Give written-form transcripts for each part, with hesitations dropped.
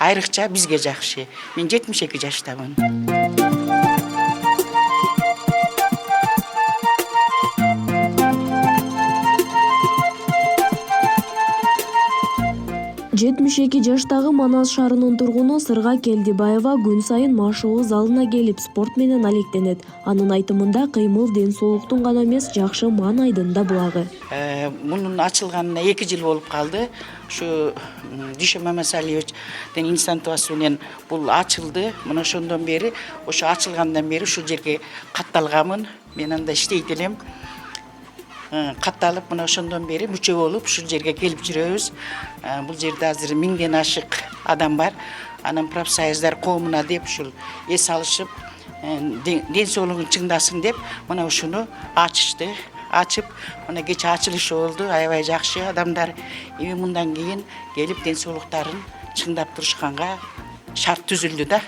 айрыкча бизге жакшы. Мен 72 жаштамын. жаштагы Манас шаарынын тургуну Сырга Келдибаева күн сайын машыгуу залына келип спорт менен алектенет. Анын айтымында кыймыл ден соолуктун гана эмес, жакшы маанайдын да булагы. Мунун ачылганына 2 жыл болуп калды. Ушу Дүйшө Мамасалиевичтин инициативасы менен бул ачылды. Мына ошондон бери, ошо ачылгандан бери ушул жерге катталганмын. Мен анда иштейт элем. Катталып, мына ошондон бери мүчө болуп ушул жерге келип жүрөбүз. Бул жерде азыр 1000ден ашык адам бар. Анан профсоюздар коомуна деп ушул эс алышып, ден соолугун чыңдасын деп, мына ушуну ачышты. Ачып, мына кече ачылышы болду. Аябай жакшы адамдар эми мындан кийин келип ден соолуктарын чыңдап турушканга шарт түзүлдү да,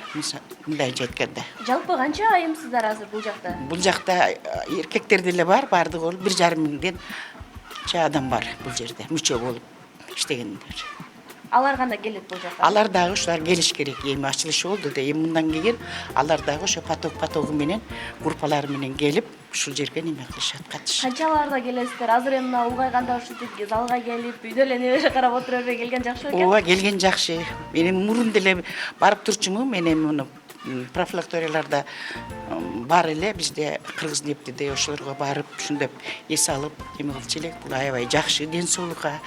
мындай жеткенде. Жалпы канча айымсыздар азыр бул жакта? Бул жакта эркектер деле бар, бардыгы 1,5 миңден адам бар бул жерде, мүчө болуп иштегендер. Алар кандай келет бул жакка? Алар дагы ушулар келиш керек. Эми ачылышы болду да, эми мындан кийин алар дагы ошо потогу менен, группалары менен келип ушул жерге неме кылышат, катышат. Канчаларда келесиздер? Азыр эми улгайганда ушинтип залга келип, үйдө эле небе карап отура бербей келген жакшы экен? Ооба, келген жакшы. Мен мурун деле барып турчумун. Мен эми муну профилакторияларда бар эле, бизде Кыргыз нептиде ошолорго барып, ушундай эс алып, эме кылчу элек. Бул аябай жакшы ден соолукка,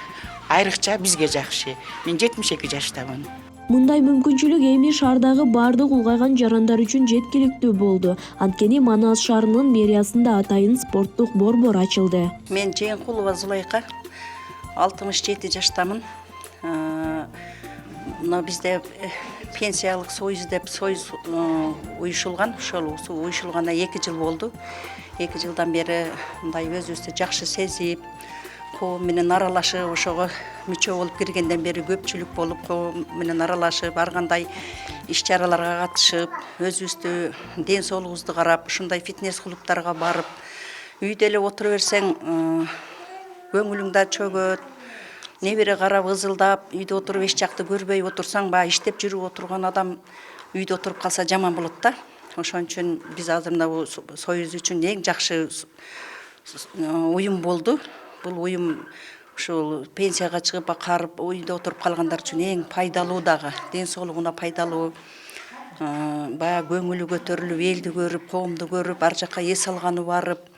айрыкча бизге жакшы. Мен 72 жаштамын. Мындай мүмкүнчүлүк эми шаардагы бардык улгайган жарандар үчүн жеткиликтүү болду. Анткени Манас шаарынын мэриясында атайын спорттук борбор ачылды. Мен Жээнкулова Зулайка, 67 жаштамын. Мына бизде пенсиялык союз деп союз уюшулган. Ошол уюшулганына 2 жыл болду. 2 жылдан бери мындай өзүбүздү жакшы сезип, коом менен аралашып, ошого мүчө болуп киргенден бери көпчүлүк болуп, коом менен аралашып, ар кандай иш-чараларга катышып, өзүбүздү ден соолугубузду карап, ушундай фитнес клубтарга барып, үйдө эле отура берсең, көңүлүң да чөгөт. Небере карап ызылдап, үйдө отуруп эч жакты көрбөй отурсаң, баягы иштеп жүрүп отурган адам үйдө отуруп калса жаман болот да. Ошон үчүн биз азыр мына бул союз үчүн эң жакшы уюм болду. Бул уюм ушул пенсияга чыгып карып, үйдө отуруп калгандар үчүн эң пайдалуу дагы, ден соолугуна пайдалуу. Баягы көңүлү көтөрүлүп, элди көрүп, коомду көрүп, ар жакка эс алганы барып,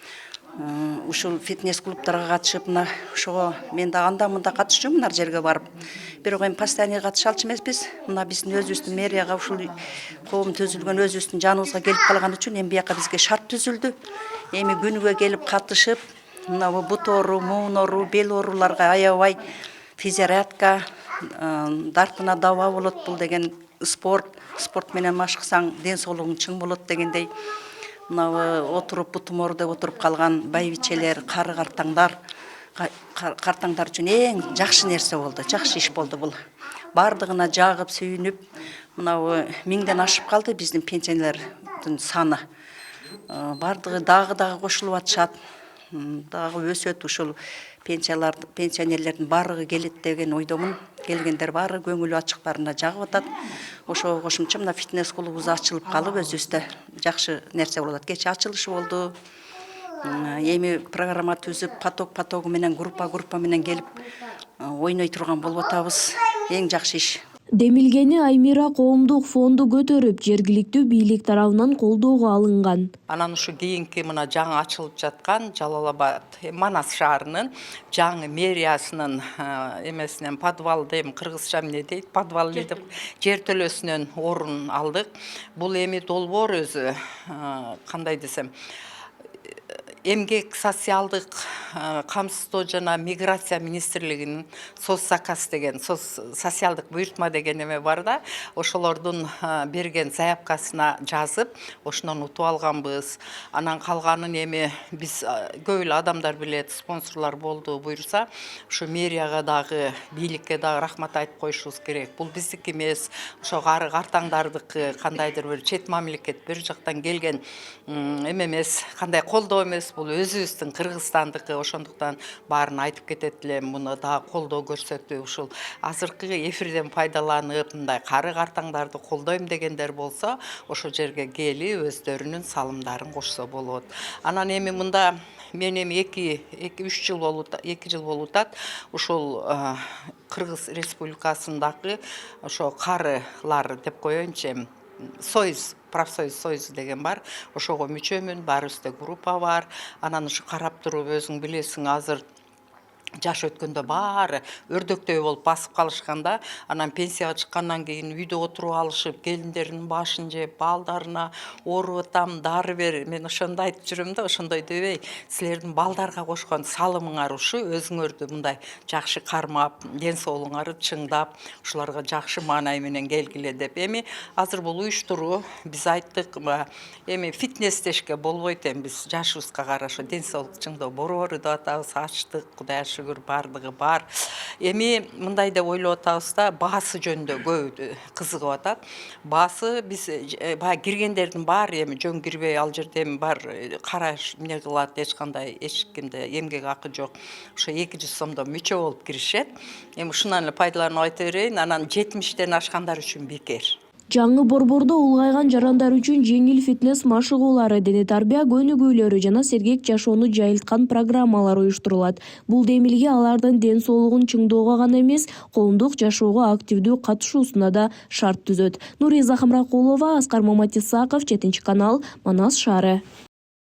ушул фитнес клубтарга катышып, мына ошого мен да анда-мында катышчумун ар жерге барып. Бирок эми постоянный катыша алчу эмеспиз. Мына биздин өзүбүздүн мэрияга ушул коом төзүлгөн өзүбүздүн жаныбызга келип калган үчүн эми бияка бизге шарт түзүлдү. Эми күнүгө келип катышып, мына бут оору, муун оору, бел ооруларга аябай физиорядка, дартына даба болот бул деген спорт менен машыксаң ден соолугуң чың болот дегендей. Мына отуруп бутум оор деп отуруп калган байбичелер, кары картаңдар үчүн эң жакшы нерсе болду, жакшы иш болду бул. Бардыгына жагып, сүйүнүп, мына 1000ден ашып калды биздин пенсионерлердин саны. Бардыгы дагы кошулуп атышат. Дагы өсөт, ушул пенсионерлердин баардыгы келет деген ойдомун. Келгендер баары көңүлү ачыктарына жагып атат. Ошого кошумча мына фитнес клубубуз ачылып калып, өзүбүздө жакшы нерсе болот. Кече ачылышы болду. Эми программа түзүп, потогу менен группа менен келип ойной турган болуп атабыз. Эң жакшы иш. Демилгени Аймира коомдук фонду көтөрүп, жергиликтүү бийлик тарабынан колдоого алынган. Анан ушу кийинки мына жаңы ачылып жаткан Жалал-Абад, Манас шаарынын жаңы мэриясынын эмесинен подвалды, эми кыргызча эмне дейт, подвал деп жертөлөсүнөн орун алдык. Бул эми долбоор өзү кандай десем, эмгек социалдык камсыздоо жана миграция министрлигинин соцзаказ деген, социалдык буйртма деген эме бар да, ошолордун берген заявкасына жазып, ошондон утуп алганбыз. Анан калганын эми биз көп эле адамдар билет, спонсорлор болду буйрса, ушу мэрияга дагы, бийликке дагы рахмат айтып коюшубуз керек. Бул биздики эмес, ошо картаңдардыкы, кандайдыр бир чет мамлекет бир жактан келген эме эмес, кандай колдоо эмес, бул өзүбүздүн Кыргызстандыкы, ошондуктан баарын айтып кетет элем, муну дагы колдоо көрсөтүп, ушул азыркы эфирден пайдаланып, мындай кары картаңдарды колдойм дегендер болсо, ошол жерге келип өздөрүнүн салымдарын кошсо болот. Анан эми мында мен эми 2 жыл болуп атат. Ушул Кыргыз Республикасындагы ошо карылар деп коеюнчу, союз, профсоюз союзу деген бар. Ошого мүчөмүн, баарыбызда группа бар. Анан ушу карап туруп өзүң билесиң, азыр жаш өткөндө баары өрдөктөй болуп басып калышканда, анан пенсияга чыккандан кийин үйдө отуруп алышып, келиндеринин башын жеп, балдарына ооруп атам, дары бер. Мен ошондо айтып жүрөм да, ошондой дебей, силердин балдарга кошкон салымыңар ушу, өзүңөрдү мындай жакшы кармап, ден соолугуңарды чыңдап, ушуларга жакшы маанай менен келгиле деп. Эми азыр бул уюштуруу биз айттык, эми фитнес дешке болбойт, эми биз жашыбызга караша ден соолук чыңдоо борбору деп атабыз, ачтык, Кудайга шүгүр, бардыгы бар. Эми мындай деп ойлоп атабыз да, баасы жөнүндө көп кызыгып атат. Баасы биз баягы киргендердин баары эми жөн кирбей, ал жерде эми бар караш эмне кылат, эч кимде эмгек акы жок. Ошо 200 сомдон мүчө болуп киришет. Эми ушунан эле пайдаланып айта берейин, анан 70-тен ашкандар үчүн бекер. Жаңы борбордо улгайган жарандар үчүн жеңил фитнес машыгуулары, дене тарбия көнүгүүлөрү жана сергек жашоону жайылткан программалар уюштурулат. Бул демилге алардын ден соолугун чыңдоого гана эмес, коомдук жашоого активдүү катышуусуна да шарт түзөт. Нуриза Хамракулова, Аскар Маматисаков, 7 канал, Манас шаары.